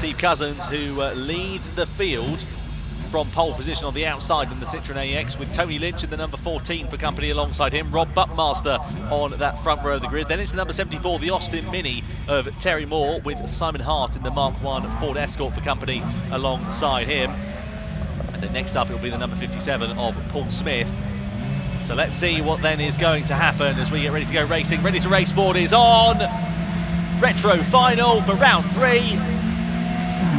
Steve Cousins, who leads the field from pole position on the outside in the Citroen AX, with Tony Lynch in the number 14 for company alongside him, Rob Buckmaster on that front row of the grid. Then it's the number 74, the Austin Mini of Terry Moore, with Simon Hart in the Mark 1 Ford Escort for company alongside him. And then next up it will be the number 57 of Paul Smith. So let's see what then is going to happen as we get ready to go racing. Ready to Race board is on. Retro final for round 3.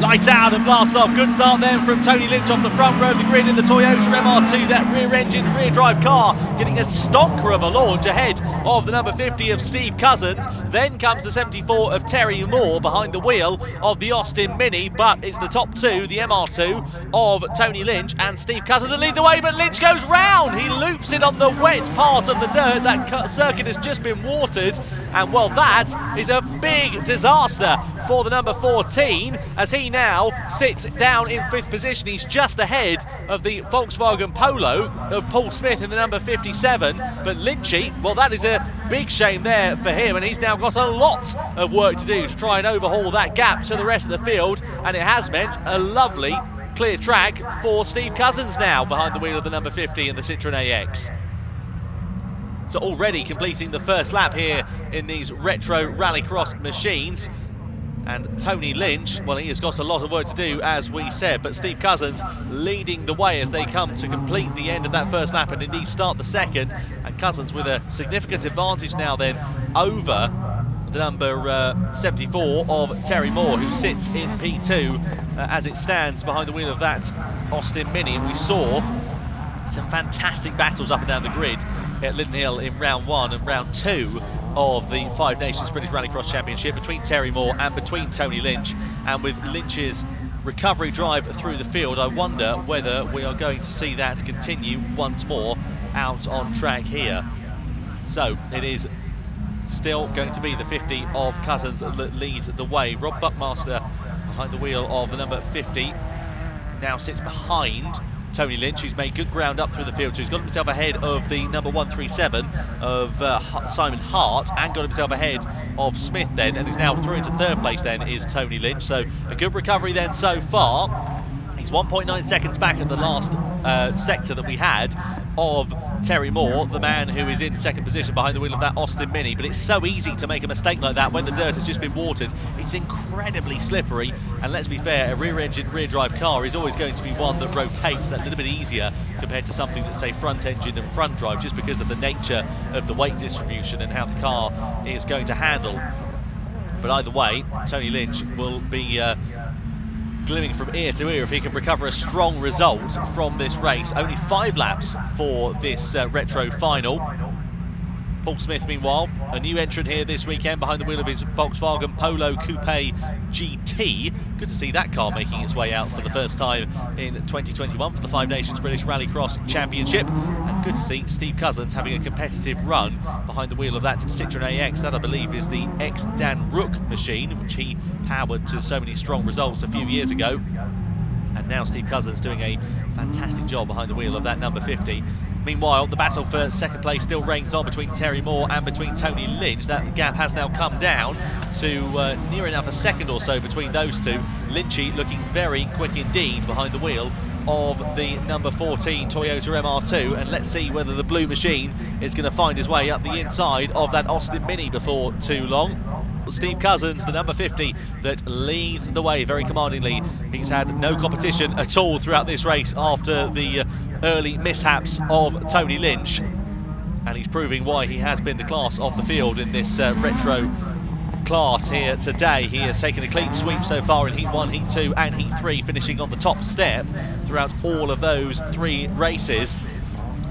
Lights out and blast off. Good start then from Tony Lynch off the front row of the grid in the Toyota MR2, that rear-engined, rear-drive car, getting a stonker of a launch ahead of the number 50 of Steve Cousins. Then comes the 74 of Terry Moore behind the wheel of the Austin Mini, but it's the top two, the MR2 of Tony Lynch and Steve Cousins that lead the way, but Lynch goes round. He loops it on the wet part of the dirt. That circuit has just been watered, and well, that is a big disaster for the number 14, as he now sits down in 5th position. He's just ahead of the Volkswagen Polo of Paul Smith in the number 57, but Lynchy, well, that is a big shame there for him, and he's now got a lot of work to do to try and overhaul that gap to the rest of the field, and it has meant a lovely clear track for Steve Cousins now behind the wheel of the number 50 in the Citroen AX. So already completing the first lap here in these retro rallycross machines. And Tony Lynch, well, he has got a lot of work to do, as we said, but Steve Cousins leading the way as they come to complete the end of that first lap and indeed start the second. And Cousins with a significant advantage now then over the number 74 of Terry Moore, who sits in P2 as it stands behind the wheel of that Austin Mini. And we saw some fantastic battles up and down the grid at Linden Hill in round 1 and round 2 of the Five Nations British Rallycross Championship between Terry Moore and between Tony Lynch. And with Lynch's recovery drive through the field, I wonder whether we are going to see that continue once more out on track here. So it is still going to be the 50 of Cousins that leads the way. Rob Buckmaster behind the wheel of the number 50 now sits behind Tony Lynch, who's made good ground up through the field, so he's got himself ahead of the number 137 of Simon Hart, and got himself ahead of Smith then, and is now through into 3rd place then is Tony Lynch. So a good recovery then so far. He's 1.9 seconds back at the last sector that we had of Terry Moore, the man who is in 2nd position behind the wheel of that Austin Mini. But it's so easy to make a mistake like that when the dirt has just been watered. It's incredibly slippery, and let's be fair, a rear-engine, rear-drive car is always going to be one that rotates that little bit easier compared to something that's, say, front-engine and front-drive, just because of the nature of the weight distribution and how the car is going to handle. But either way, Tony Lynch will be gleaming from ear to ear if he can recover a strong result from this race. Only 5 laps for this retro final. Paul Smith, meanwhile, a new entrant here this weekend behind the wheel of his Volkswagen Polo Coupe GT. Good to see that car making its way out for the first time in 2021 for the Five Nations British Rallycross Championship. And good to see Steve Cousins having a competitive run behind the wheel of that Citroen AX. That, I believe, is the ex-Dan Rook machine, which he powered to so many strong results a few years ago. And now Steve Cousins doing a fantastic job behind the wheel of that number 50. Meanwhile, the battle for 2nd place still reigns on between Terry Moore and between Tony Lynch. That gap has now come down to near enough a second or so between those two. Lynchy looking very quick indeed behind the wheel of the number 14 Toyota MR2, and let's see whether the blue machine is going to find his way up the inside of that Austin Mini before too long. Steve Cousins, the number 50, that leads the way very commandingly. He's had no competition at all throughout this race after the early mishaps of Tony Lynch, and he's proving why he has been the class of the field in this retro class here today. He has taken a clean sweep so far in Heat 1, Heat 2 and Heat 3, finishing on the top step throughout all of those 3 races.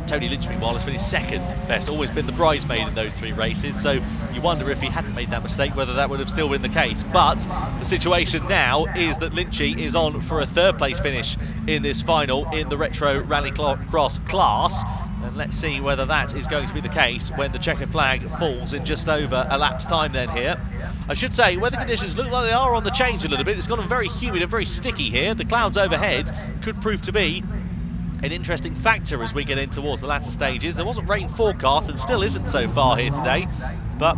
Tony Lynch, meanwhile, has finished 2nd best, always been the bridesmaid in those 3 races, so you wonder if he hadn't made that mistake whether that would have still been the case. But the situation now is that Lynchy is on for a 3rd place finish in this final in the retro rallycross class, and let's see whether that is going to be the case when the checkered flag falls in just over a lap's time then here. I should say, weather conditions look like they are on the change a little bit. It's gotten very humid and very sticky here. The clouds overhead could prove to be an interesting factor as we get in towards the latter stages. There wasn't rain forecast and still isn't so far here today, but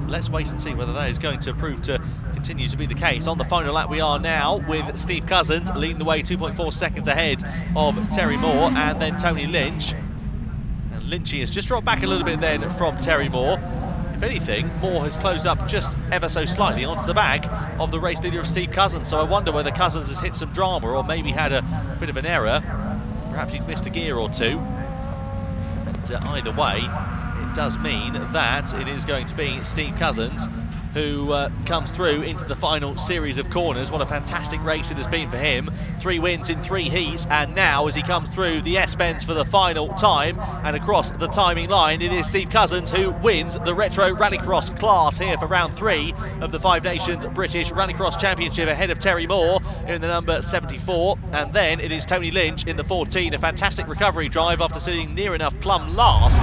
let's wait and see whether that is going to prove to continue continue to be the case. On the final lap we are now with Steve Cousins leading the way 2.4 seconds ahead of Terry Moore and then Tony Lynch. And Lynchy has just dropped back a little bit then from Terry Moore. If anything, Moore has closed up just ever so slightly onto the back of the race leader of Steve Cousins. So I wonder whether Cousins has hit some drama or maybe had a bit of an error. Perhaps he's missed a gear or two. But either way, it does mean that it is going to be Steve Cousins who comes through into the final series of corners. What a fantastic race it has been for him. 3 wins in 3 heats, and now as he comes through the S-Bends for the final time and across the timing line, it is Steve Cousins who wins the Retro Rallycross class here for round 3 of the 5 Nations British Rallycross Championship, ahead of Terry Moore in the number 74, and then it is Tony Lynch in the 14. A fantastic recovery drive after sitting near enough plumb last.